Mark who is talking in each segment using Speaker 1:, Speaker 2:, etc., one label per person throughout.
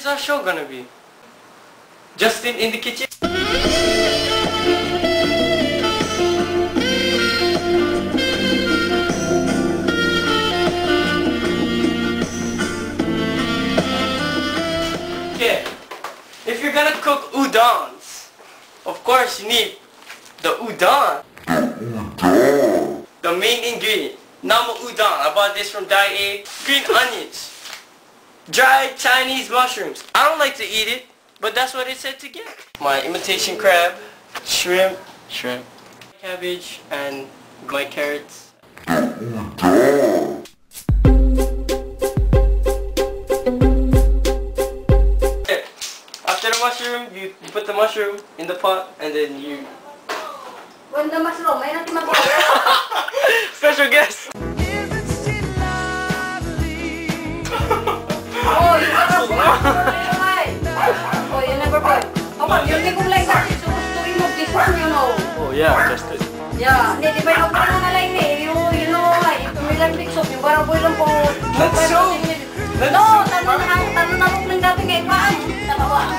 Speaker 1: is our show gonna be? Justin in the kitchen? Okay, if you're gonna cook udons, of course you need the udon. The main ingredient, nama udon. I bought this from Dai A. Green onions, dried Chinese mushrooms. I don't like to eat it, but that's what it said to get. My imitation crab, shrimp, cabbage, and my carrots. After the mushroom, you put the mushroom in the pot and then you...
Speaker 2: When the mushroom, may natin mag-
Speaker 1: Special guest!
Speaker 2: Oh, you never Oh, you never put. Oh, but you're taking like that. You're supposed to remove this one, you know.
Speaker 1: Oh yeah, just it.
Speaker 2: Yeah, hindi ba yung parang nalain eh, you know, like, tumilang mix up, yung parang boy lang po.
Speaker 1: Let's show!
Speaker 2: No, tanong na mo ng dati kay Paan. Tanawa.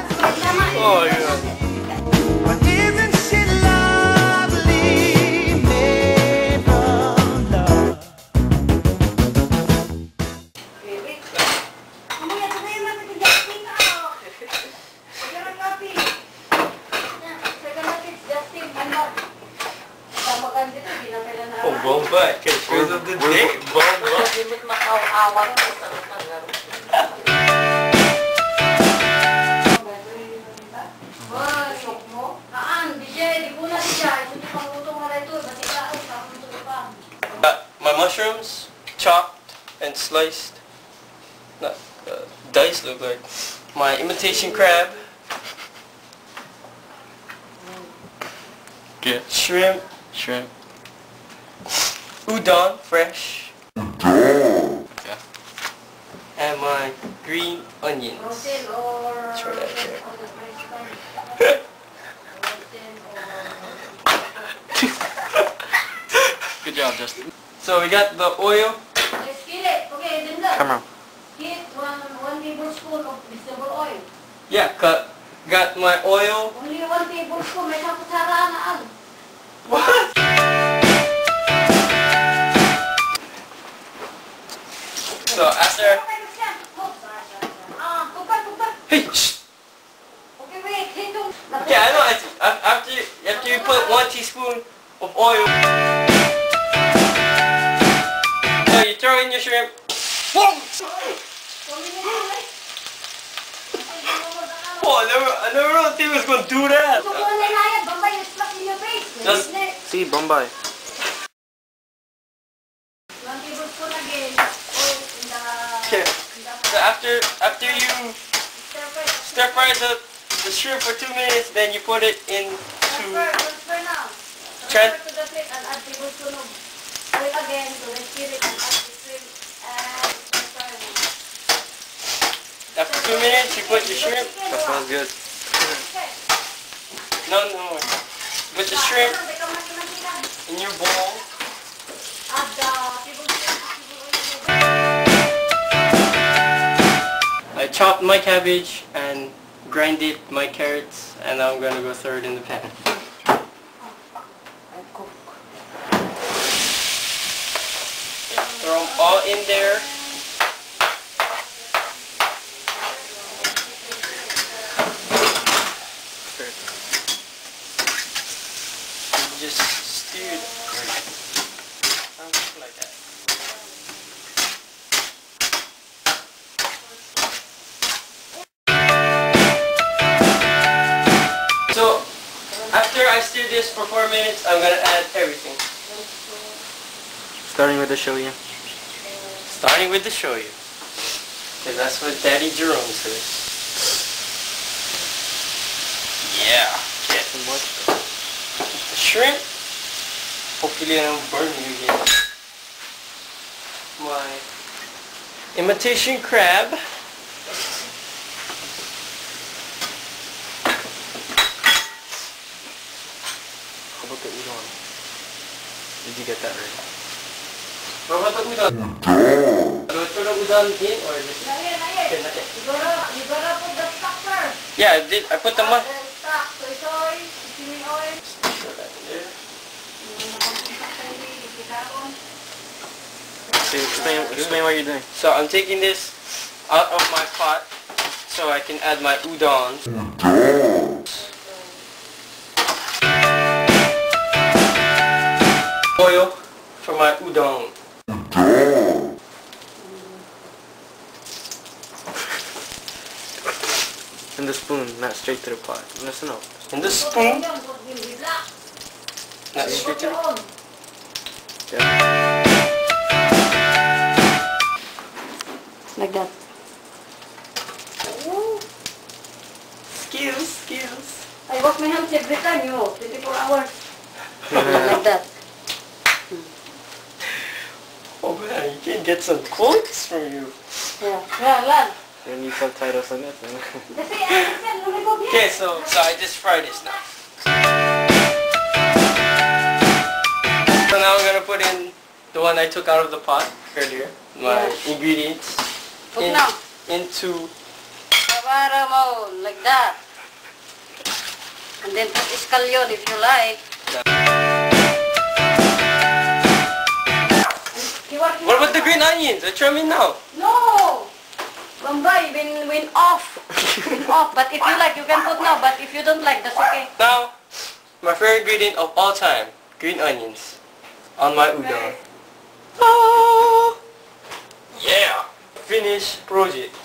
Speaker 1: Oh yeah.
Speaker 3: But isn't she lovely, made of love?
Speaker 2: Wait. Mamaya, sasayin natin si Justin. Second natin. Second natin, Justin. Ano? Tamagan dito, ginamela na.
Speaker 1: Oh, Bombay. Catchphrase of the day. Bombay.
Speaker 2: Limit makaw-awa.
Speaker 1: My mushrooms, chopped and sliced. Not diced, look like. My imitation crab.
Speaker 4: Yeah.
Speaker 1: Shrimp. Udon, fresh.
Speaker 4: Yeah.
Speaker 1: And my green onions.
Speaker 2: Rosin or...
Speaker 1: Throw that there.
Speaker 4: Good job, Justin.
Speaker 1: So we got the oil.
Speaker 2: Let's kill it. Okay, then look.
Speaker 4: Come on.
Speaker 2: Heat 1 tablespoon of vegetable oil.
Speaker 1: Yeah, got my oil.
Speaker 2: Only 1 tablespoon. May isang kutsara na ang.
Speaker 1: What? So after...
Speaker 2: Kupal.
Speaker 1: Hey, shh.
Speaker 2: Okay, wait. Hito.
Speaker 1: Okay, I know. After you put 1 teaspoon of oil, so you throw in your shrimp. Boom! Oh, I never really think it was gonna do that. Just
Speaker 4: See, Bombay.
Speaker 2: 1 tablespoon again. Oil in the...
Speaker 1: okay. So after you stir fry the shrimp for 2 minutes, then you put it into
Speaker 2: Transfer now. Transfer to the plate and add tablespoon of oil again to the skillet and add the shrimp and transfer.
Speaker 1: after 2 minutes you put your shrimp.
Speaker 4: That smells good.
Speaker 1: No. Put the shrimp in your bowl.
Speaker 2: Add the tablespoon.
Speaker 1: I chopped my cabbage and grinded my carrots, and now I'm gonna go throw it in the pan. Throw them all in there. Just stir it like that. So after I stir this for 4 minutes, I'm gonna add everything.
Speaker 4: Starting with the shoyu.
Speaker 1: Starting with the shoyu. Because that's what Daddy Jerome says. Yeah. Okay. The shrimp. Hopefully I don't burn you again. My imitation crab.
Speaker 4: How about the udon? Did you get that right?
Speaker 1: What about the udon? Luto ng udon in or just...
Speaker 2: Not yet. You gotta put
Speaker 1: Yeah, I did. I put the mushroom.
Speaker 2: Stock, soy, seasoning oil.
Speaker 4: Explain what you're doing.
Speaker 1: So I'm taking this out of my pot so I can add my udon. Oil for my udon.
Speaker 4: And the spoon, not straight to the pot. Listen up.
Speaker 1: And the spoon. Not straight to the
Speaker 4: Yeah.
Speaker 2: Like that.
Speaker 1: Skills.
Speaker 2: I wash my hands every time, 24 hours. Like that.
Speaker 1: Oh man, you can get some quotes from you.
Speaker 2: Yeah, lad.
Speaker 4: You need subtitles on that.
Speaker 1: Okay, so I just fry this now. So now I'm gonna put in the one I took out of the pot earlier. My ingredients into
Speaker 2: Like that. And then put escallion if you like.
Speaker 1: What about the green onions? I trim it now.
Speaker 2: No! Bombay, win off. Win off. But if you like, you can put now. But if you don't like, that's okay.
Speaker 1: Now, my favorite ingredient of all time, green onions on my udon. Oh, yeah! Finished project.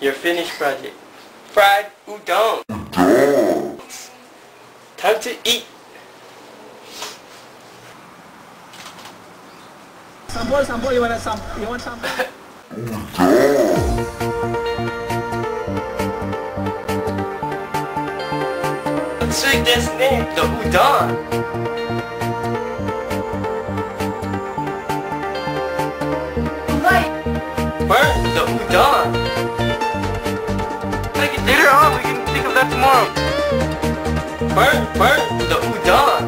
Speaker 1: Your finished project. Fried udon. Time to eat.
Speaker 3: Sample, you want some? You want some?
Speaker 1: Sweet this name, the udon.
Speaker 2: Bombay.
Speaker 1: Burn the udon. Later on, we can think of that tomorrow. Burn the udon.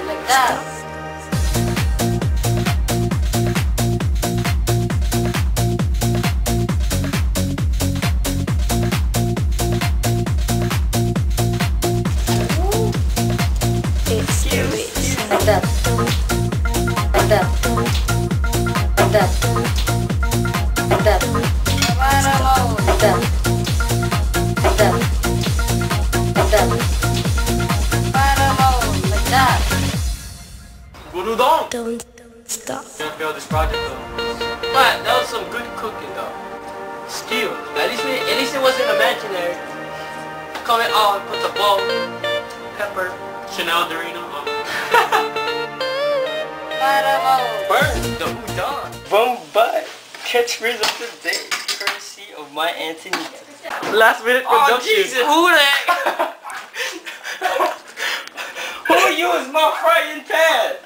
Speaker 2: Like that. Like that. Like that. Like that. Like that. Like that. Like that. Like that. Like that.
Speaker 1: Good udon.
Speaker 5: Don't stop.
Speaker 1: Gonna fail this project though. But that was some good cooking though. Still, at least it wasn't imaginary. Comment on, put the ball, pepper, Chanel Dorino. Burn the udon. Bombay. Catchphrase of the day, courtesy of my Antonita.
Speaker 4: Last minute
Speaker 1: Oh
Speaker 4: production.
Speaker 1: Jesus, who that? Who used my frying pan?